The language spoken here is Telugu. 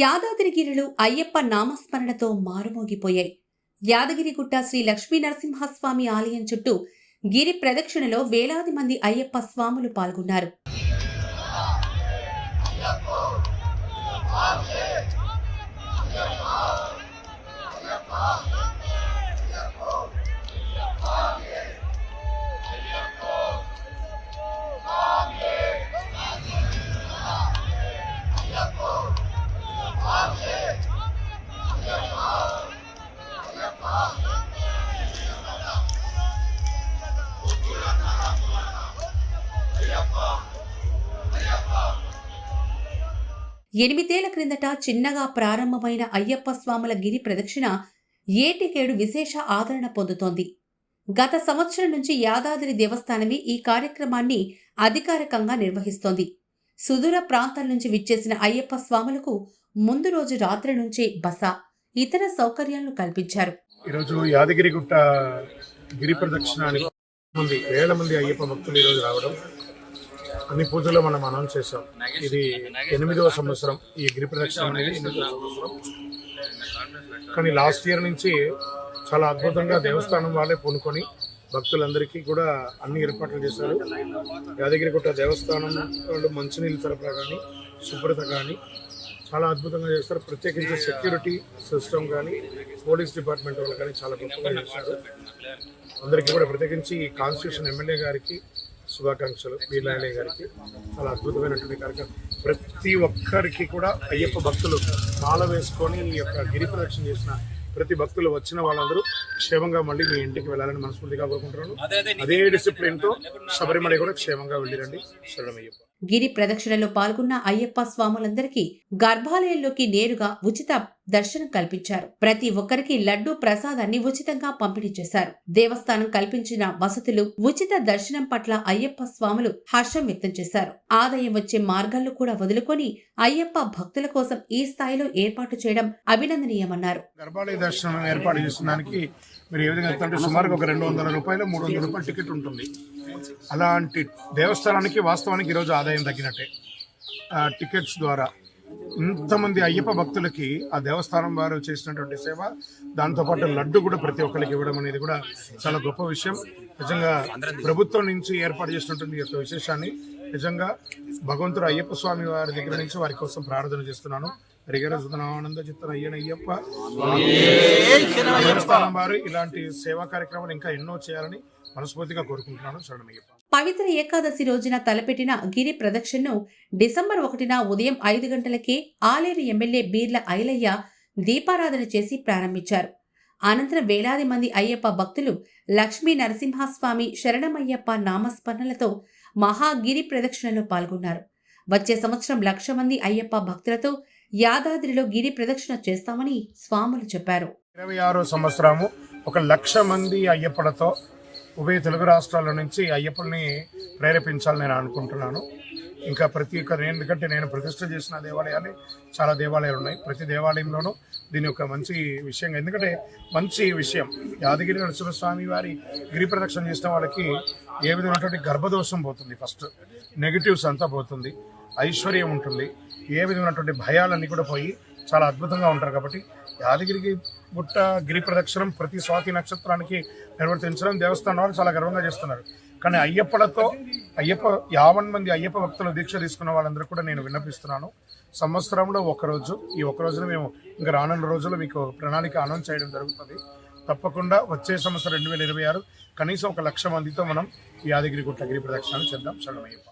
యాదాద్రిగిరులు అయ్యప్ప నామస్మరణతో మారుమోగిపోయాయి. యాదగిరిగుట్ట శ్రీ లక్ష్మీ నరసింహస్వామి ఆలయం చుట్టూ గిరి ప్రదక్షిణలో వేలాది మంది అయ్యప్ప స్వాములు పాల్గొన్నారు. ఎనిమిదేళ్ల క్రిందట చిన్నగా ప్రారంభమైన అయ్యప్ప స్వాముల గిరి ప్రదక్షిణ ఏటికేడు విశేష ఆదరణ పొందుతోంది. గత సంవత్సరం నుంచి యాదాద్రి దేవస్థానమే ఈ కార్యక్రమాన్ని అధికారికంగా నిర్వహిస్తోంది. సుదూర ప్రాంతాల నుంచి విచ్చేసిన అయ్యప్ప స్వాములకు ముందు రోజు రాత్రి నుంచే బస, ఇతర సౌకర్యాలను కల్పించారు. ఈరోజు యాదగిరిగుట్ట గిరి ప్రదక్షిణానికి వేల మంది అయ్యప్ప భక్తులు ఈరోజు రావడం, అన్ని పూజల్లో మనం అనౌన్స్ చేసాం. ఇది 8వ సంవత్సరం ఈ గిరి ప్రదక్షిణ అనేది 8వ సంవత్సరం. కానీ లాస్ట్ ఇయర్ నుంచి చాలా అద్భుతంగా దేవస్థానం వాళ్ళే పూనుకొని భక్తులందరికీ కూడా అన్ని ఏర్పాట్లు చేశారు. యాదగిరిగుట్ట దేవస్థానం వాళ్ళు మంచినీళ్ళ సరఫరా కానీ, శుభ్రత కానీ చాలా అద్భుతంగా చేస్తారు. ప్రత్యేకించి సెక్యూరిటీ సిస్టమ్ కానీ, పోలీస్ డిపార్ట్మెంట్ వాళ్ళు కానీ చాలా గొప్పగా చేశారు. అందరికీ కూడా ప్రత్యేకించి కాన్స్టిట్యూషన్ ఎమ్మెల్యే గారికి శుభాకాంక్షలు. వీళ్ళ గారికి చాలా అద్భుతమైనటువంటి కార్యక్రమం. ప్రతి ఒక్కరికి కూడా అయ్యప్ప భక్తులు మాల వేసుకొని ఈ యొక్క గిరి ప్రదక్షిణ చేసిన ప్రతి భక్తులు వచ్చిన వాళ్ళందరూ క్షేమంగా మళ్ళీ మీ ఇంటికి వెళ్ళాలని మనస్ఫూర్తిగా కోరుకుంటున్నాను. అదే డిసిప్లిన్ తో శబరిమల కూడా క్షేమంగా వెళ్ళిరండి. శరణమయ్యప్ప. గిరి ప్రదక్షిణలో పాల్గొన్న అయ్యప్ప స్వాములందరికీ గర్భాలయంలోకి నేరుగా ఉచిత దర్శనం కల్పించారు. ప్రతి ఒక్కరికి లడ్డూ ప్రసాదాన్ని ఉచితంగా పంపిణీ చేశారు. దేవస్థానం కల్పించిన వసతులు, ఉచిత దర్శనం పట్ల అయ్యప్ప స్వాములు హర్షం వ్యక్తం చేశారు. ఆదాయం వచ్చే మార్గాల్లో కూడా వదులుకొని అయ్యప్ప భక్తుల కోసం ఈ స్థాయిలో ఏర్పాటు చేయడం అభినందనీయమన్నారు. గర్భాలయ దర్శనం ఏర్పాటు చేసడానికి మీరు ఏ విధంగా అంటే సుమారుగా ఒక 200 రూపాయలు 300 రూపాయలు టికెట్ ఉంటుంది. అలాంటి దేవస్థానానికి వాస్తవానికి ఈరోజు ఆదాయం తగ్గినట్టే. టికెట్స్ ద్వారా ఇంతమంది అయ్యప్ప భక్తులకి ఆ దేవస్థానం వారు చేసినటువంటి సేవ, దాంతోపాటు లడ్డు కూడా ప్రతి ఒక్కరికి ఇవ్వడం అనేది కూడా చాలా గొప్ప విషయం. నిజంగా ప్రభుత్వం నుంచి ఏర్పాటు చేసినటువంటి యొక్క విశేషాన్ని నిజంగా భగవంతుడు అయ్యప్ప స్వామి వారి దగ్గర నుంచి వారి కోసం ప్రార్థన చేస్తున్నాను. ఆనంద చిత్తన అయ్యప్ప దేవస్థానం వారు ఇలాంటి సేవా కార్యక్రమాలు ఇంకా ఎన్నో చేయాలని మనస్ఫూర్తిగా కోరుకుంటున్నాను. శరణమయ్యప్ప. పవిత్ర ఏకాదశి రోజున తలపెట్టిన గిరి ప్రదక్షిణను డిసెంబర్ 1న ఉదయం 5 గంటలకే ఆలేరు ఎమ్మెల్యే బీర్ల ఐలయ్య దీపారాధన చేసి ప్రారంభించారు. అనంతరం వేలాది మంది అయ్యప్ప భక్తులు లక్ష్మీ నరసింహస్వామి శరణమయ్యప్ప నామస్మరణలతో మహాగిరి ప్రదక్షిణలో పాల్గొన్నారు. వచ్చే సంవత్సరం 1,00,000 మంది అయ్యప్ప భక్తులతో యాదాద్రిలో గిరి ప్రదక్షిణ చేస్తామని స్వాములు చెప్పారు. 26వ సంవత్సరము 1,00,000 మంది అయ్యప్పలతో ఉభయ తెలుగు రాష్ట్రాల నుంచి అయ్యప్పల్ని ప్రేరేపించాలని నేను అనుకుంటున్నాను. ఇంకా ప్రతి ఒక్క ఎందుకంటే నేను ప్రతిష్ఠ చేసిన దేవాలయాలు చాలా దేవాలయాలు ఉన్నాయి. ప్రతి దేవాలయంలోనూ దీని ఒక మంచి విషయంగా, ఎందుకంటే మంచి విషయం యాదగిరి నరసింహస్వామి వారి గిరి ప్రదక్షిణ చేసిన వాళ్ళకి ఏ విధమైనటువంటి గర్భదోషం పోతుంది, ఫస్ట్ నెగిటివ్స్ అంతా పోతుంది, ఐశ్వర్యం ఉంటుంది, ఏ విధమైనటువంటి భయాలన్నీ కూడా పోయి చాలా అద్భుతంగా ఉంటారు. కాబట్టి యాదగిరికి గుట్ట గిరి ప్రదక్షిణం ప్రతి స్వాతి నక్షత్రానికి నిర్వర్తించడం దేవస్థానం వాళ్ళు చాలా గర్వంగా చేస్తున్నారు. కానీ అయ్యప్ప 50 మంది అయ్యప్ప భక్తులు దీక్ష తీసుకున్న వాళ్ళందరూ కూడా నేను విన్నపిస్తున్నాను. సంవత్సరంలో ఒకరోజు, ఈ ఒక్క రోజున మేము ఇంకా రానున్న రోజుల్లో మీకు ప్రణాళిక అనౌన్స్ చేయడం జరుగుతుంది. తప్పకుండా వచ్చే సంవత్సరం 2026 కనీసం 1,00,000 మందితో మనం యాదగిరి గుట్ట గిరి ప్రదక్షిణాలు చేద్దాం. శరణమయ్యప్ప.